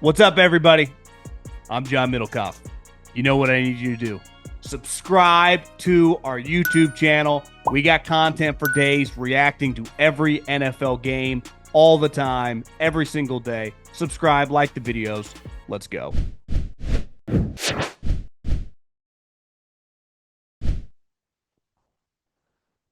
What's up, everybody? I'm John Middlekauff. You know what I need you to do. Subscribe to our YouTube channel. We got content for days reacting to every NFL game all the time, every single day. Subscribe, like the videos. Let's go.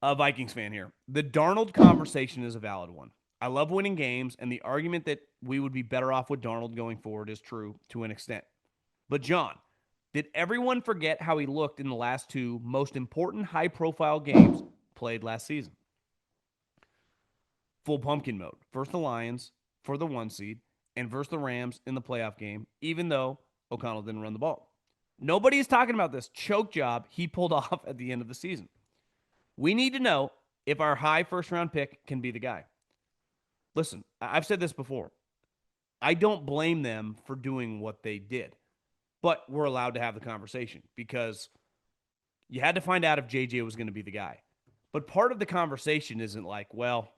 A Vikings fan here. The Darnold conversation is a valid one. I love winning games, and the argument that we would be better off with Darnold going forward is true to an extent. But John, did everyone forget how he looked in the last two most important high-profile games played last season? Full pumpkin mode. Versus the Lions for the 1 seed and versus the Rams in the playoff game, even though O'Connell didn't run the ball. Nobody is talking about this choke job he pulled off at the end of the season. We need to know if our high first-round pick can be the guy. Listen, I've said this before. I don't blame them for doing what they did. But we're allowed to have the conversation because you had to find out if JJ was going to be the guy. But part of the conversation isn't like, well,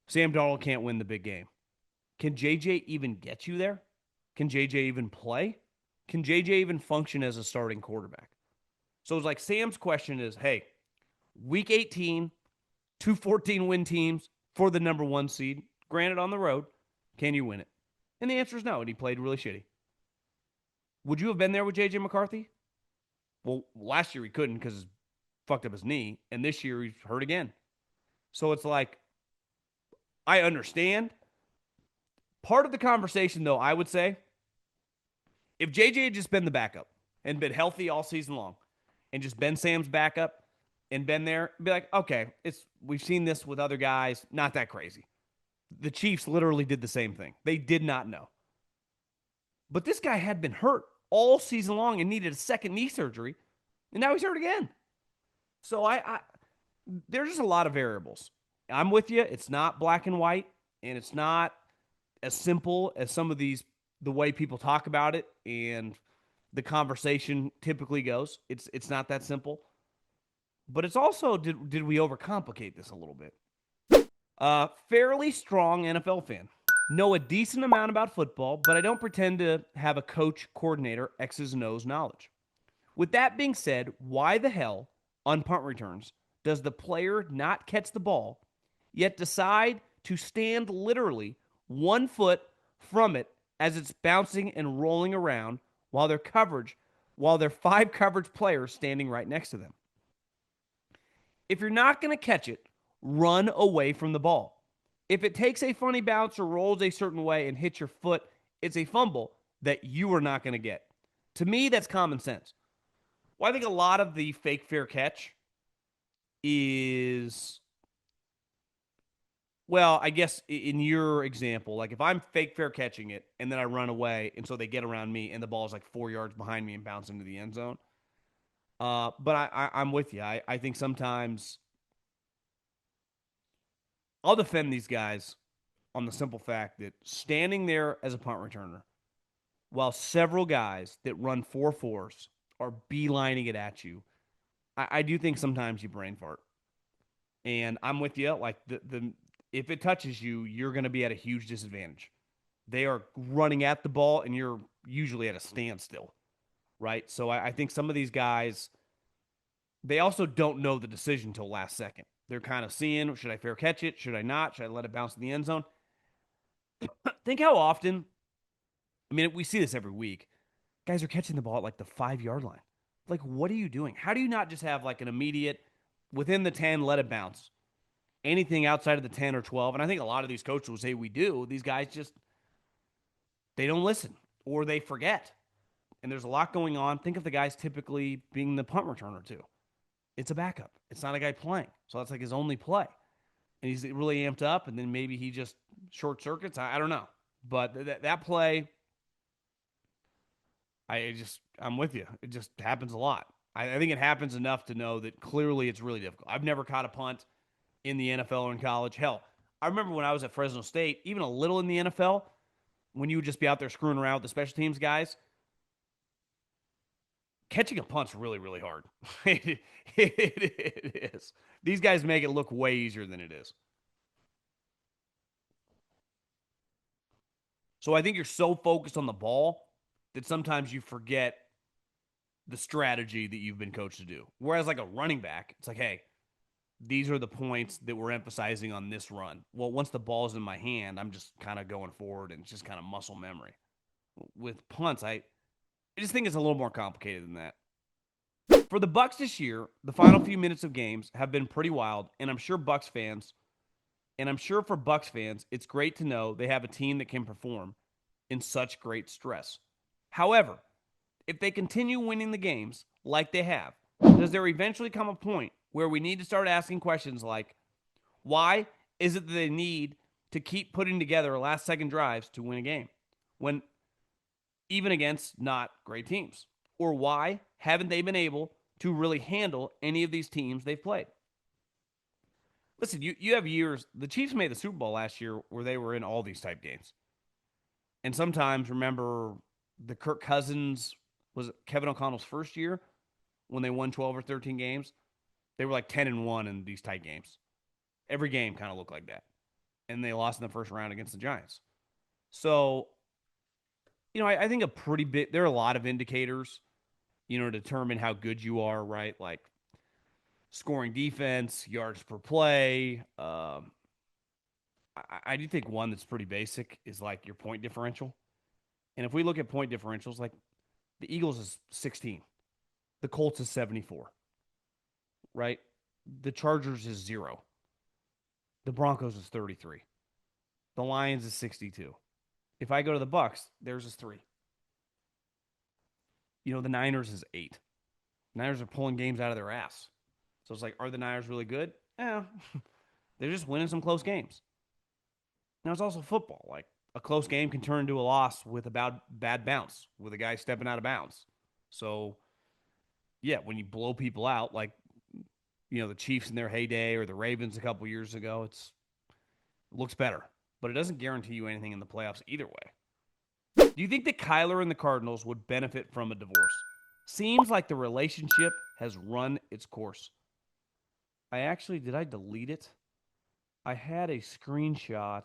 Sam Darnold can't win the big game. Can JJ even get you there? Can JJ even play? Can JJ even function as a starting quarterback? So it's like Sam's question is, hey, week 18, 2 14-win teams for the number 1 seed, granted on the road, can you win it? And the answer is no, and he played really shitty. Would you have been there with J.J. McCarthy? Well, last year he couldn't because he fucked up his knee, and this year he's hurt again. So it's like, I understand. Part of the conversation, though, I would say, if J.J. had just been the backup and been healthy all season long and just been Sam's backup and been there, be like, okay, we've seen this with other guys, not that crazy. The Chiefs literally did the same thing. They did not know. But this guy had been hurt all season long and needed a second knee surgery, and now he's hurt again. So there's just a lot of variables. I'm with you. It's not black and white, and it's not as simple as some of these, the way people talk about it and the conversation typically goes. It's not that simple. But it's also, did we overcomplicate this a little bit? Fairly strong NFL fan. Know a decent amount about football, but I don't pretend to have a coach, coordinator, X's and O's knowledge. With that being said, why the hell, on punt returns, does the player not catch the ball, yet decide to stand literally 1 foot from it as it's bouncing and rolling around while their 5 coverage players standing right next to them? If you're not going to catch it, run away from the ball. If it takes a funny bounce or rolls a certain way and hits your foot, it's a fumble that you are not going to get. To me, that's common sense. Well, I think a lot of the fake fair catch is, well, I guess in your example, like if I'm fake fair catching it and then I run away and so they get around me and the ball is like 4 yards behind me and bounce into the end zone. But I'm with you. I think sometimes I'll defend these guys on the simple fact that standing there as a punt returner while several guys that run 4.4s are beelining it at you, I do think sometimes you brain fart. And I'm with you. Like, if it touches you, you're going to be at a huge disadvantage. They are running at the ball, and you're usually at a standstill, right? So I think some of these guys, they also don't know the decision until last second. They're kind of seeing, should I fair catch it? Should I not? Should I let it bounce in the end zone? Think how often, I mean, we see this every week. Guys are catching the ball at like the 5-yard line. Like, what are you doing? How do you not just have like an immediate, within the 10, let it bounce? Anything outside of the 10 or 12, and I think a lot of these coaches will say we do, these guys just, they don't listen or they forget. And there's a lot going on. Think of the guys typically being the punt returner too. It's a backup. It's not a guy playing. So that's like his only play. And he's really amped up, and then maybe he just short circuits. I don't know. But that play, I'm with you. It just happens a lot. I think it happens enough to know that clearly it's really difficult. I've never caught a punt in the NFL or in college. Hell, I remember when I was at Fresno State, even a little in the NFL, when you would just be out there screwing around with the special teams guys, catching a punt's really, really hard. It is. These guys make it look way easier than it is. So I think you're so focused on the ball that sometimes you forget the strategy that you've been coached to do. Whereas like a running back, it's like, hey, these are the points that we're emphasizing on this run. Well, once the ball's in my hand, I'm just kind of going forward and it's just kind of muscle memory. With punts, I just think it's a little more complicated than that. For the Bucs this year, the final few minutes of games have been pretty wild, and I'm sure for Bucs fans, it's great to know they have a team that can perform in such great stress. However, if they continue winning the games like they have, does there eventually come a point where we need to start asking questions like, why is it that they need to keep putting together last second drives to win a game when even against not great teams? Or why haven't they been able to really handle any of these teams they've played? Listen, you have years. The Chiefs made the Super Bowl last year where they were in all these type games. And sometimes, remember the Kirk Cousins, was it Kevin O'Connell's first year when they won 12 or 13 games? They were like 10-1 in these tight games. Every game kind of looked like that. And they lost in the first round against the Giants. So, I think there are a lot of indicators, to determine how good you are, right? Like scoring defense, yards per play. I do think one that's pretty basic is like your point differential. And if we look at point differentials, like the Eagles is 16, the Colts is 74, right? The Chargers is 0, the Broncos is 33, the Lions is 62. If I go to the Bucs, theirs is 3. The Niners is 8. The Niners are pulling games out of their ass. So it's like, are the Niners really good? Yeah, they're just winning some close games. Now it's also football. Like a close game can turn into a loss with a bad bounce, with a guy stepping out of bounds. So yeah, when you blow people out, like the Chiefs in their heyday or the Ravens a couple years ago, it looks better, but it doesn't guarantee you anything in the playoffs either way. Do you think that Kyler and the Cardinals would benefit from a divorce? Seems like the relationship has run its course. Did I delete it? I had a screenshot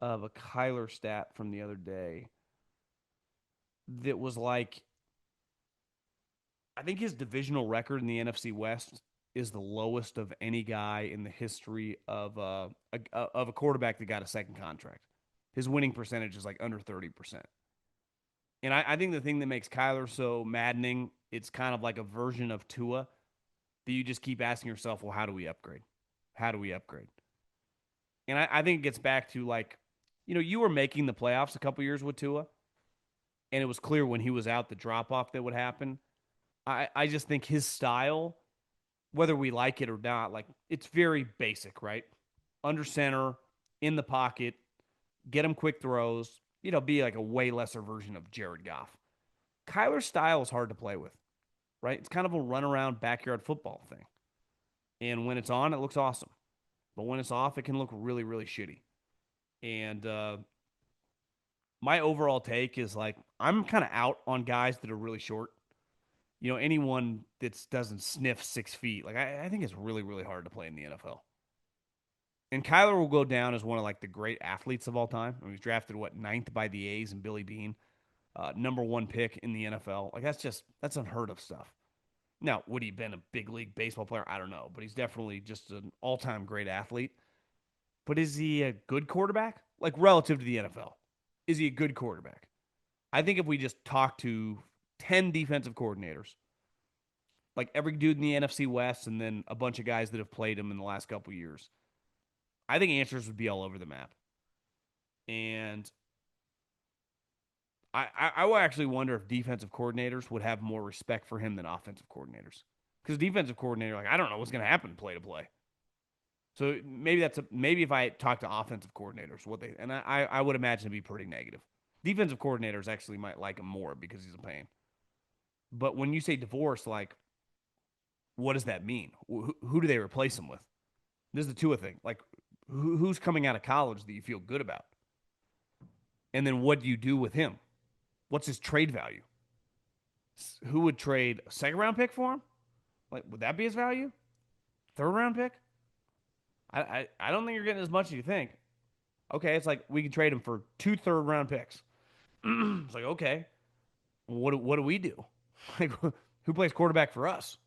of a Kyler stat from the other day that was like, I think his divisional record in the NFC West is the lowest of any guy in the history of a quarterback that got a second contract. His winning percentage is like under 30%. And I think the thing that makes Kyler so maddening, it's kind of like a version of Tua that you just keep asking yourself, well, how do we upgrade? How do we upgrade? And I think it gets back to like, you were making the playoffs a couple years with Tua, and it was clear when he was out the drop off that would happen. I just think his style, whether we like it or not, like it's very basic, right? Under center, in the pocket, get him quick throws, be like a way lesser version of Jared Goff. Kyler's style is hard to play with, right? It's kind of a run around backyard football thing. And when it's on, it looks awesome. But when it's off, it can look really, really shitty. And my overall take is like, I'm kind of out on guys that are really short. Anyone that doesn't sniff 6 feet, like I think it's really, really hard to play in the NFL. And Kyler will go down as one of like the great athletes of all time. I mean, he was drafted ninth by the A's and Billy Bean, number 1 pick in the NFL. Like that's unheard of stuff. Now, would he have been a big league baseball player? I don't know, but he's definitely just an all-time great athlete. But is he a good quarterback? Like relative to the NFL, is he a good quarterback? I think if we just talk to 10 defensive coordinators, like every dude in the NFC West, and then a bunch of guys that have played him in the last couple of years, I think answers would be all over the map. And I will actually wonder if defensive coordinators would have more respect for him than offensive coordinators. Because defensive coordinator, like, I don't know what's going to happen play to play. So maybe if I talk to offensive coordinators, I would imagine it'd be pretty negative. Defensive coordinators actually might like him more because he's a pain. But when you say divorce, like, what does that mean? Who do they replace him with? This is the Tua thing. Like, who's coming out of college that you feel good about? And then what do you do with him? What's his trade value? Who would trade a second round pick for him? Like, would that be his value? Third round pick? I don't think you're getting as much as you think. Okay, it's like we can trade him for 2 third-round picks. It's like, okay, what do we do? Like, who plays quarterback for us?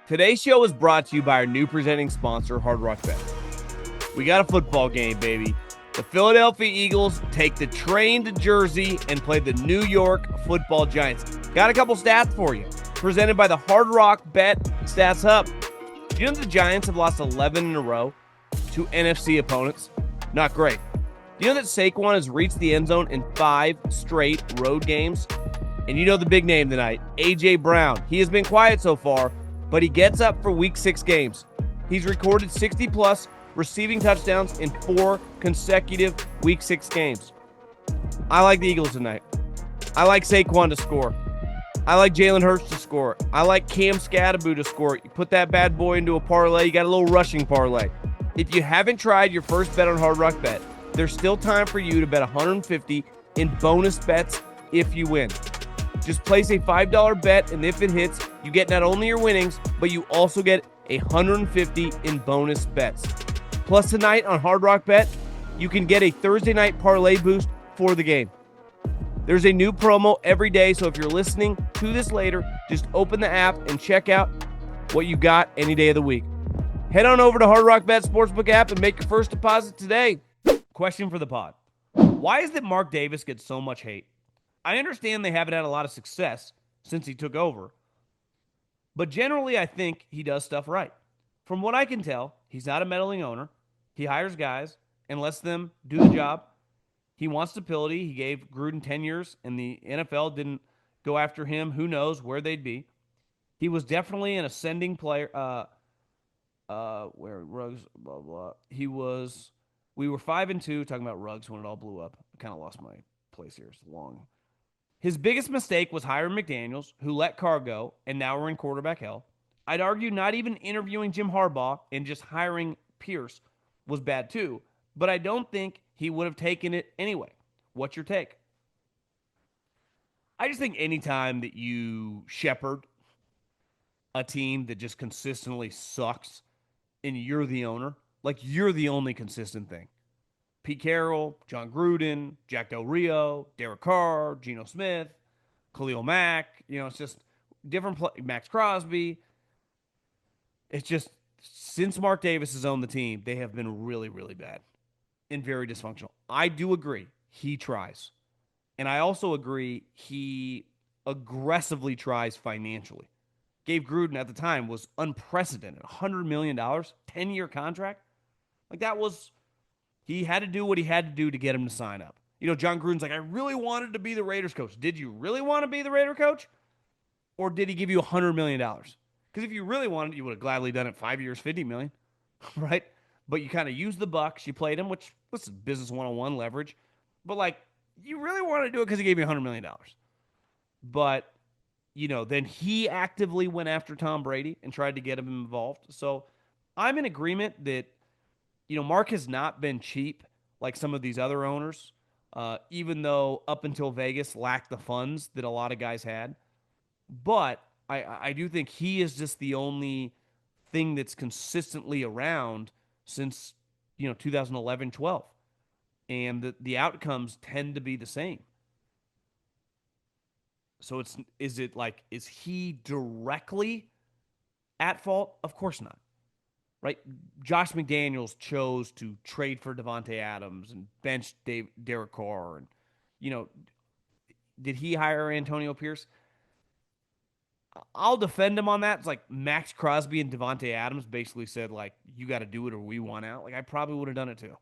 Today's show is brought to you by our new presenting sponsor, Hard Rock Bet. We got a football game, baby. The Philadelphia Eagles take the train to Jersey and play the New York Football Giants. Got a couple stats for you. Presented by the Hard Rock Bet Stats Hub. Do you know the Giants have lost 11 in a row to NFC opponents? Not great. Do you know that Saquon has reached the end zone in 5 straight road games? And you know the big name tonight, A.J. Brown. He has been quiet so far, but he gets up for Week 6 games. He's recorded 60-plus receiving touchdowns in 4 consecutive Week 6 games. I like the Eagles tonight. I like Saquon to score. I like Jalen Hurts to score. I like Cam Scatterbo to score. You put that bad boy into a parlay, you got a little rushing parlay. If you haven't tried your first bet on Hard Rock Bet, there's still time for you to bet $150 in bonus bets if you win. Just place a $5 bet, and if it hits, you get not only your winnings, but you also get $150 in bonus bets. Plus, tonight on Hard Rock Bet, you can get a Thursday night parlay boost for the game. There's a new promo every day, so if you're listening to this later, just open the app and check out what you got any day of the week. Head on over to Hard Rock Bet Sportsbook app and make your first deposit today. Question for the pod. Why is it Marc Davis gets so much hate? I understand they haven't had a lot of success since he took over, but generally I think he does stuff right. From what I can tell, he's not a meddling owner. He hires guys and lets them do the job. He wants stability. He gave Gruden 10 years, and the NFL didn't go after him. Who knows where they'd be? He was definitely an ascending player. Where Ruggs, blah, blah. We were 5-2, talking about Ruggs when it all blew up. I kind of lost my place here. It's long. His biggest mistake was hiring McDaniels, who let Carr go, and now we're in quarterback hell. I'd argue not even interviewing Jim Harbaugh and just hiring Pierce was bad too, but I don't think he would have taken it anyway. What's your take? I just think anytime that you shepherd a team that just consistently sucks and you're the owner, like you're the only consistent thing. Pete Carroll, John Gruden, Jack Del Rio, Derek Carr, Geno Smith, Khalil Mack, it's just different Max Crosby. It's just since Mark Davis has owned the team, they have been really, really bad and very dysfunctional. I do agree he tries. And I also agree he aggressively tries financially. Gabe Gruden at the time was unprecedented. $100 million, 10-year contract. Like he had to do what he had to do to get him to sign up. John Gruden's like, I really wanted to be the Raiders coach. Did you really want to be the Raider coach? Or did he give you $100 million? Because if you really wanted, you would have gladly done it 5 years, $50 million, right? But you kind of used the Bucs. You played him, which was business 101 leverage. But, you really wanted to do it because he gave you $100 million. But, then he actively went after Tom Brady and tried to get him involved. So I'm in agreement that, Mark has not been cheap like some of these other owners, even though up until Vegas lacked the funds that a lot of guys had. But I do think he is just the only thing that's consistently around since, 2011-12. And the outcomes tend to be the same. So is he directly at fault? Of course not. Right? Josh McDaniels chose to trade for Devontae Adams and bench Derek Carr. And, did he hire Antonio Pierce? I'll defend him on that. It's like Max Crosby and Devontae Adams basically said, you got to do it or we want out. I probably would have done it too.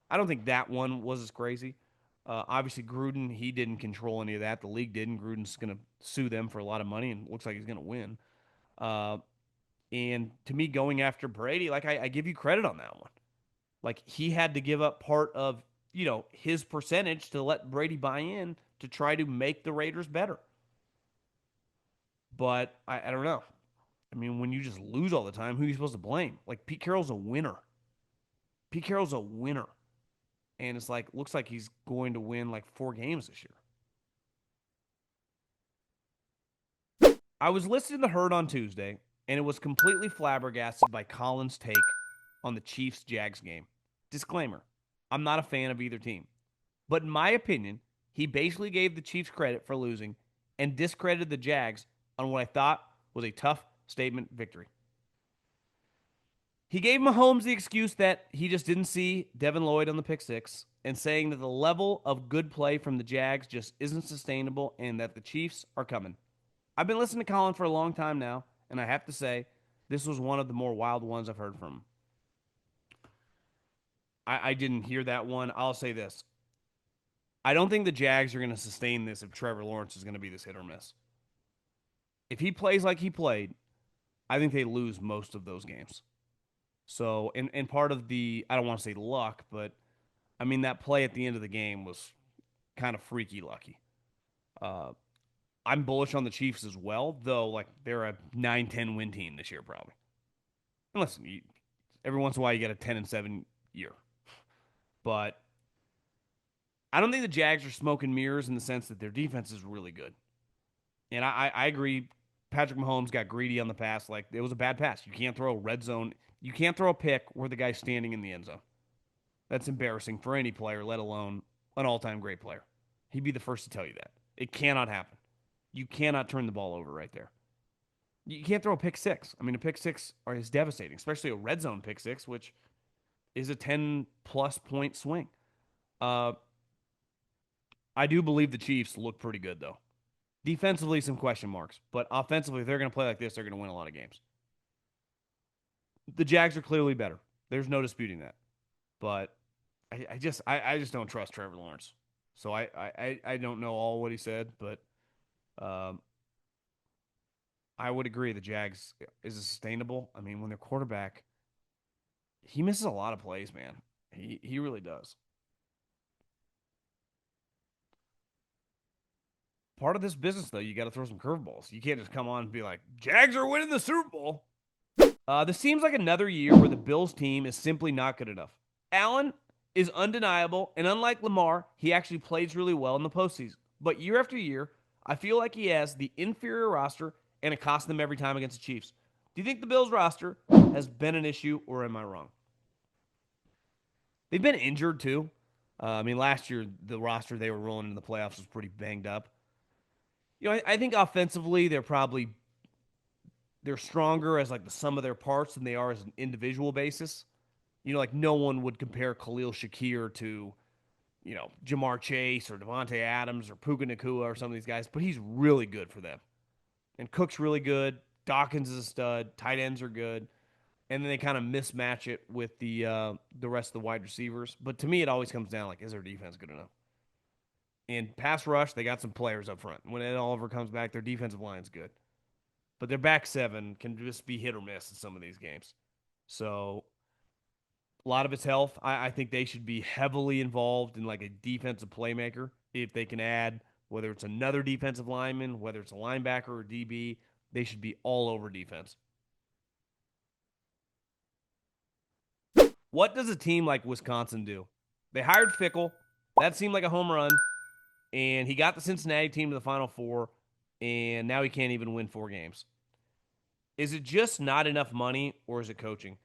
I don't think that one was as crazy. Obviously, Gruden, he didn't control any of that. The league didn't. Gruden's going to sue them for a lot of money and looks like he's going to win. And to me, going after Brady, I give you credit on that one. He had to give up part of, his percentage to let Brady buy in to try to make the Raiders better. But I don't know. I mean, when you just lose all the time, who are you supposed to blame? Pete Carroll's a winner. Pete Carroll's a winner. And it's looks like he's going to win 4 games this year. I was listening to Herd on Tuesday, and it was completely flabbergasted by Colin's take on the Chiefs-Jags game. Disclaimer, I'm not a fan of either team. But in my opinion, he basically gave the Chiefs credit for losing and discredited the Jags on what I thought was a tough statement victory. He gave Mahomes the excuse that he just didn't see Devin Lloyd on the pick six and saying that the level of good play from the Jags just isn't sustainable and that the Chiefs are coming. I've been listening to Colin for a long time now, and I have to say, this was one of the more wild ones I've heard from him. I didn't hear that one. I'll say this. I don't think the Jags are going to sustain this if Trevor Lawrence is going to be this hit or miss. If he plays like he played, I think they lose most of those games. So, and part of the, I don't want to say luck, but I mean, that play at the end of the game was kind of freaky lucky. Uh, I'm bullish on the Chiefs as well, though, like, they're a 9-10 win team this year, probably. And listen, every once in a while you get a 10-7 year. But I don't think the Jags are smoke and mirrors in the sense that their defense is really good. And I agree. Patrick Mahomes got greedy on the pass. Like, it was a bad pass. You can't throw a red zone. You can't throw a pick where the guy's standing in the end zone. That's embarrassing for any player, let alone an all-time great player. He'd be the first to tell you that. It cannot happen. You cannot turn the ball over right there. You can't throw a pick six. I mean, a pick six is devastating, especially a red zone pick six, which is a 10-plus point swing. I do believe the Chiefs look pretty good, though. Defensively, some question marks, but offensively, if they're going to play like this, they're going to win a lot of games. The Jags are clearly better. There's no disputing that. But I just don't trust Trevor Lawrence. So I don't know all what he said, but I would agree the Jags is sustainable. I mean, when their quarterback, he misses a lot of plays, man. He really does. Part of this business, though, you got to throw some curveballs. You can't just come on and be like, Jags are winning the Super Bowl. This seems like another year where the Bills team is simply not good enough. Allen is undeniable, and unlike Lamar, he actually plays really well in the postseason. But year after year, I feel like he has the inferior roster, and it costs them every time against the Chiefs. Do you think the Bills roster has been an issue, or am I wrong? They've been injured too. I mean, last year the roster they were rolling in the playoffs was pretty banged up. I think offensively they're stronger as like the sum of their parts than they are as an individual basis. Like no one would compare Khalil Shakir to, Jamar Chase or Devontae Adams or Puka Nakua or some of these guys, but he's really good for them. And Cook's really good. Dawkins is a stud. Tight ends are good. And then they kind of mismatch it with the rest of the wide receivers. But to me, it always comes down like, is their defense good enough? In pass rush, they got some players up front. When Ed Oliver comes back, their defensive line's good. But their back seven can just be hit or miss in some of these games. So a lot of it's health. I think they should be heavily involved in like a defensive playmaker if they can add, whether it's another defensive lineman, whether it's a linebacker or DB, they should be all over defense. What does a team like Wisconsin do? They hired Fickle. That seemed like a home run. And he got the Cincinnati team to the Final Four. And now he can't even win 4 games. Is it just not enough money or is it coaching?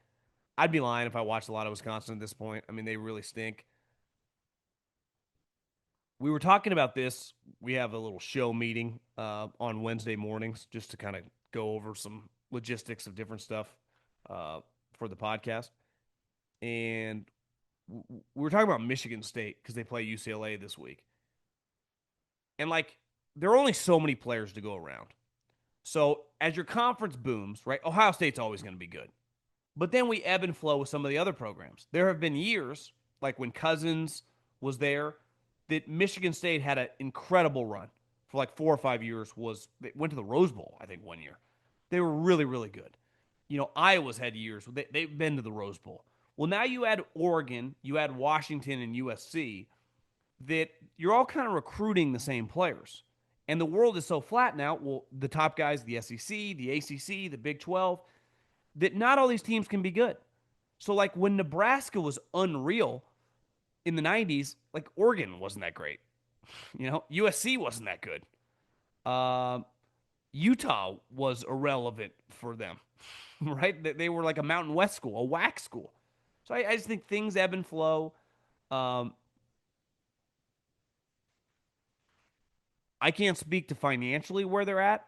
I'd be lying if I watched a lot of Wisconsin at this point. I mean, they really stink. We were talking about this. We have a little show meeting on Wednesday mornings just to kind of go over some logistics of different stuff for the podcast. And we were talking about Michigan State because they play UCLA this week. And, like, there are only so many players to go around. So as your conference booms, right, Ohio State's always going to be good. But then we ebb and flow with some of the other programs. There have been years, like when Cousins was there, that Michigan State had an incredible run for like 4 or 5 years. They went to the Rose Bowl, I think, one year. They were really, really good. Iowa's had years. They've been to the Rose Bowl. Well, now you add Oregon, you add Washington and USC, that you're all kind of recruiting the same players. And the world is so flat now. Well, the top guys, the SEC, the ACC, the Big 12, that not all these teams can be good. So, like, when Nebraska was unreal in the 90s, like, Oregon wasn't that great. USC wasn't that good. Utah was irrelevant for them, right? They were like a Mountain West school, a WAC school. So I just think things ebb and flow. Um, I can't speak to financially where they're at,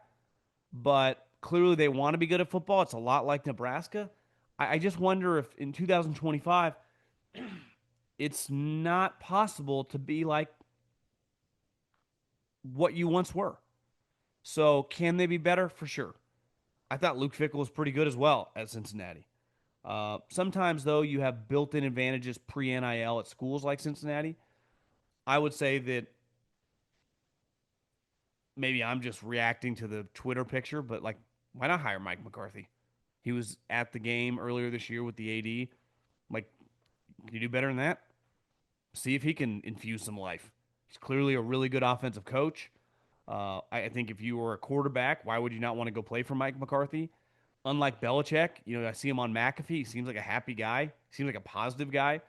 but clearly they want to be good at football. It's a lot like Nebraska. I just wonder if in 2025 it's not possible to be like what you once were. So can they be better? For sure. I thought Luke Fickell was pretty good as well at Cincinnati. Sometimes, though, you have built in advantages pre NIL at schools like Cincinnati. I would say that maybe I'm just reacting to the Twitter picture, but like, why not hire Mike McCarthy? He was at the game earlier this year with the AD. Like, can you do better than that? See if he can infuse some life. He's clearly a really good offensive coach. I think if you were a quarterback, why would you not want to go play for Mike McCarthy? Unlike Belichick, I see him on McAfee. He seems like a happy guy. He seems like a positive guy.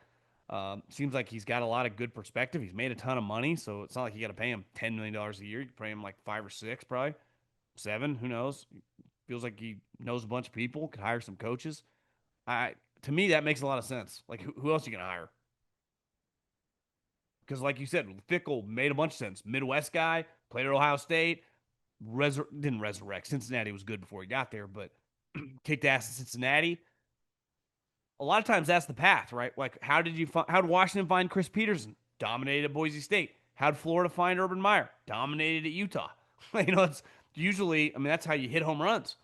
Seems like he's got a lot of good perspective. He's made a ton of money, so it's not like you got to pay him $10 million a year. You pay him like 5 or 6, probably 7. Who knows? Feels like he knows a bunch of people. Could hire some coaches. I To me that makes a lot of sense. Like who else are you gonna hire? Because like you said, Fickle made a bunch of sense. Midwest guy, played at Ohio State, didn't resurrect. Cincinnati was good before he got there, but kicked ass in Cincinnati. A lot of times that's the path, right? Like how did Washington find Chris Peterson? Dominated at Boise State. How did Florida find Urban Meyer? Dominated at Utah. It's usually, that's how you hit home runs.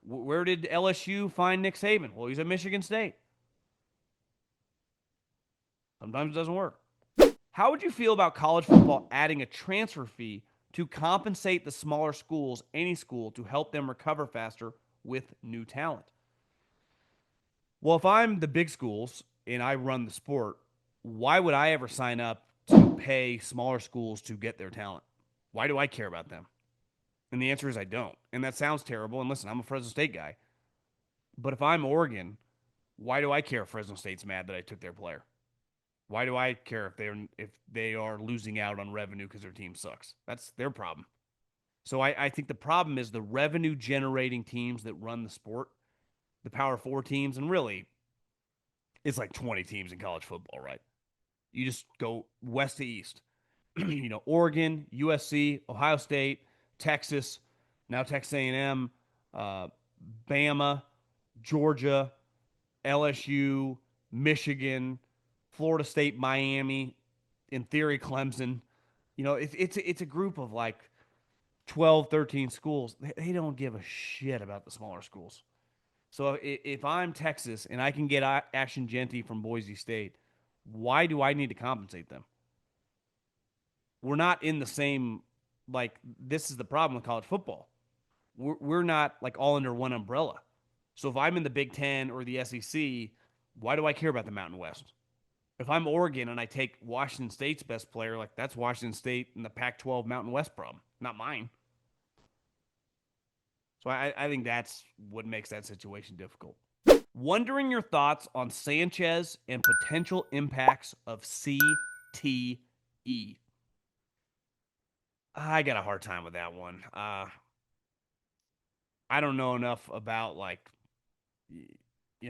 Where did LSU find Nick Saban? Well, he's at Michigan State. Sometimes it doesn't work. How would you feel about college football adding a transfer fee to compensate the smaller schools, any school, to help them recover faster with new talent? Well, if I'm the big schools and I run the sport, why would I ever sign up to pay smaller schools to get their talent? Why do I care about them? And the answer is I don't. And that sounds terrible. And listen, I'm a Fresno State guy. But if I'm Oregon, why do I care if Fresno State's mad that I took their player? Why do I care if they are losing out on revenue because their team sucks? That's their problem. So I think the problem is the revenue generating teams that run the sport, the Power Four teams, and really it's like 20 teams in college football, right? You just go west to east. Oregon, USC, Ohio State, Texas, now Texas A&M, uh, Bama, Georgia, LSU, Michigan, Florida State, Miami, in theory, Clemson. It's a group of like 12, 13 schools. They don't give a shit about the smaller schools. So if I'm Texas and I can get Action Genty from Boise State, why do I need to compensate them? We're not in the same, like, this is the problem with college football. We're not like all under one umbrella. So if I'm in the Big Ten or the SEC, why do I care about the Mountain West? If I'm Oregon and I take Washington State's best player, like that's Washington State and the Pac-12 Mountain West problem, not mine. So I think that's what makes that situation difficult. Wondering your thoughts on Sanchez and potential impacts of CTE. I got a hard time with that one. I don't know enough about like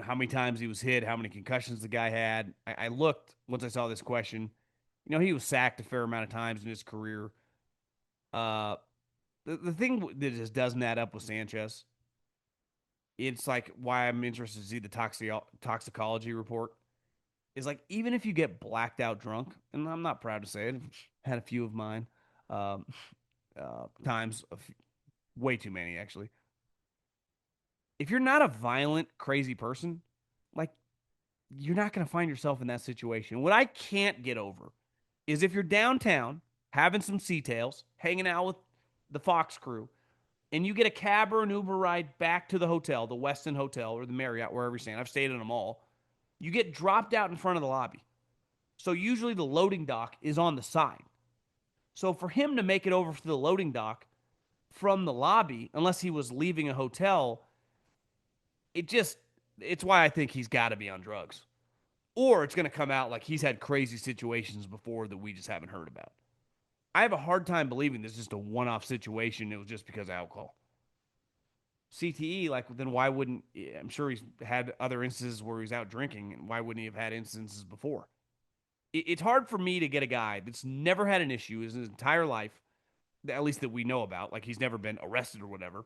how many times he was hit, how many concussions the guy had. I looked once I saw this question. He was sacked a fair amount of times in his career. Uh, the thing that just doesn't add up with Sanchez, it's like why I'm interested to see the toxicology report. Is like even if you get blacked out drunk, and I'm not proud to say it, I've had a few of mine, um, times, way too many actually. If you're not a violent, crazy person, like you're not going to find yourself in that situation. What I can't get over is if you're downtown having some sea tails, hanging out with the Fox crew, and you get a cab or an Uber ride back to the hotel, the Westin Hotel or the Marriott, wherever you're staying. I've stayed in them all. You get dropped out in front of the lobby. So usually the loading dock is on the side. So for him to make it over to the loading dock from the lobby, unless he was leaving a hotel, it just, it's why I think he's got to be on drugs. Or it's going to come out like he's had crazy situations before that we just haven't heard about. I have a hard time believing this is just a one off situation. It was just because of alcohol. CTE, like, then why wouldn't, I'm sure he's had other instances where he's out drinking, and why wouldn't he have had instances before? It's hard for me to get a guy that's never had an issue his entire life, at least that we know about, like he's never been arrested or whatever,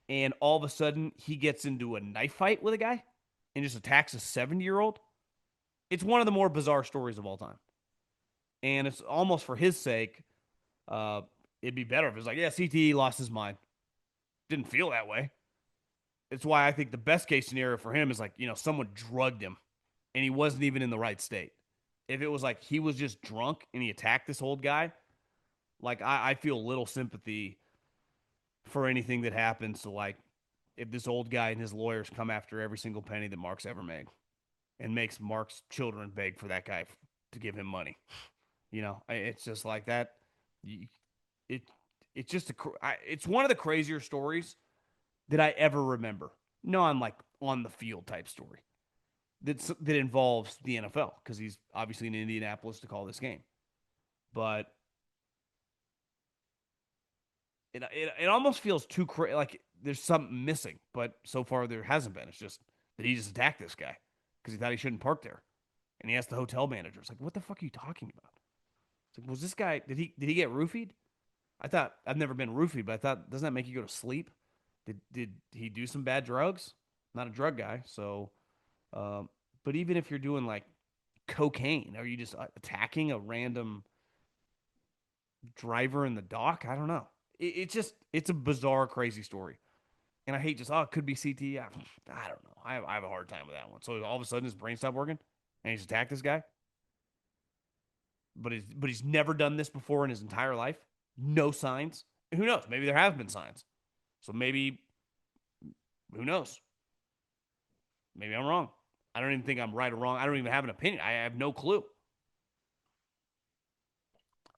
and all of a sudden he gets into a knife fight with a guy and just attacks a 70-year-old. It's one of the more bizarre stories of all time. And it's almost for his sake, uh, it'd be better if it's like, yeah, CTE lost his mind. Didn't feel that way. It's why I think the best case scenario for him is like, someone drugged him and he wasn't even in the right state. If it was like he was just drunk and he attacked this old guy, like I feel little sympathy for anything that happens to, like, if this old guy and his lawyers come after every single penny that Mark's ever made and makes Mark's children beg for that guy to give him money. It's just like that. It it's just it's one of the crazier stories that I ever remember. No, I'm like on the field type story that involves the NFL, because he's obviously in Indianapolis to call this game. But it almost feels too crazy. Like there's something missing, but so far there hasn't been. It's just that he just attacked this guy because he thought he shouldn't park there, and he asked the hotel manager, "It's like, what the fuck are you talking about?" It's like, was this guy? Did he get roofied? I thought, I've never been roofied, but I thought, doesn't that make you go to sleep? Did he do some bad drugs? Not a drug guy, so. Um, but even if you're doing like cocaine, are you just attacking a random driver in the dock? I don't know. It's a bizarre, crazy story. And I hate just, it could be CTE. I don't know. I have a hard time with that one. So all of a sudden his brain stopped working and he's attacked this guy. But he's never done this before in his entire life. No signs. Who knows? Maybe there have been signs. So maybe, who knows? Maybe I'm wrong. I don't even think I'm right or wrong. I don't even have an opinion. I have no clue.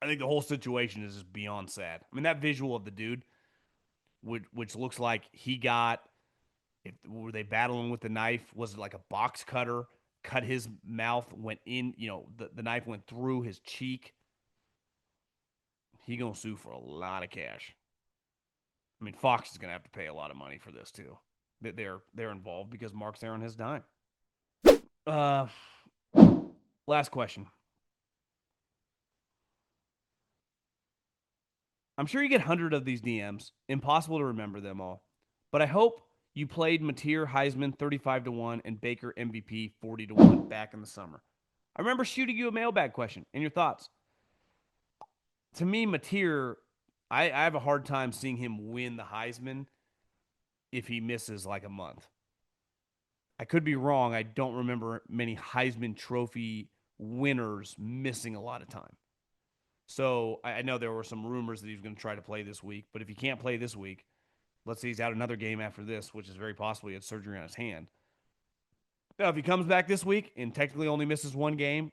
I think the whole situation is just beyond sad. I mean, that visual of the dude, which looks like he got, were they battling with the knife? Was it like a box cutter? Cut his mouth, went in, the knife went through his cheek. He gonna sue for a lot of cash. I mean, Fox is gonna have to pay a lot of money for this too. They're involved because Mark's there on his dime. Uh, Last question. I'm sure you get 100 of these DMs. Impossible to remember them all. But I hope you played Mateer Heisman 35-1 and Baker MVP 40-1 back in the summer. I remember shooting you a mailbag question and your thoughts. To me, Mateer, I have a hard time seeing him win the Heisman if he misses like a month. I could be wrong. I don't remember many Heisman Trophy winners missing a lot of time. So I know there were some rumors that he was going to try to play this week, but if he can't play this week, let's say he's out another game after this, which is very possible he had surgery on his hand. Now, if he comes back this week and technically only misses one game,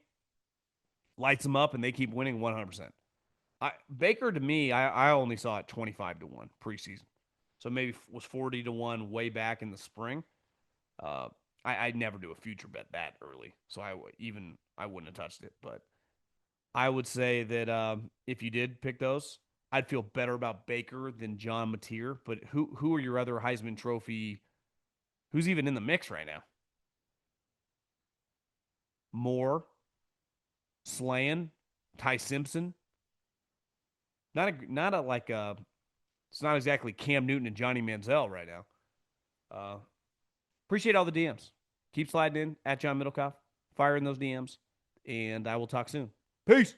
lights him up, and they keep winning 100%. Baker, to me, I only saw it 25-1 preseason. So maybe it was 40-1 way back in the spring. I'd never do a future bet that early, so I wouldn't have touched it. But I would say that if you did pick those, I'd feel better about Baker than John Mateer. But who are your other Heisman Trophy? Who's even in the mix right now? Moore, Slan, Ty Simpson. Not a like a. It's not exactly Cam Newton and Johnny Manziel right now. Appreciate all the DMs. Keep sliding in at John Middlekauff. Fire in those DMs, and I will talk soon. Peace.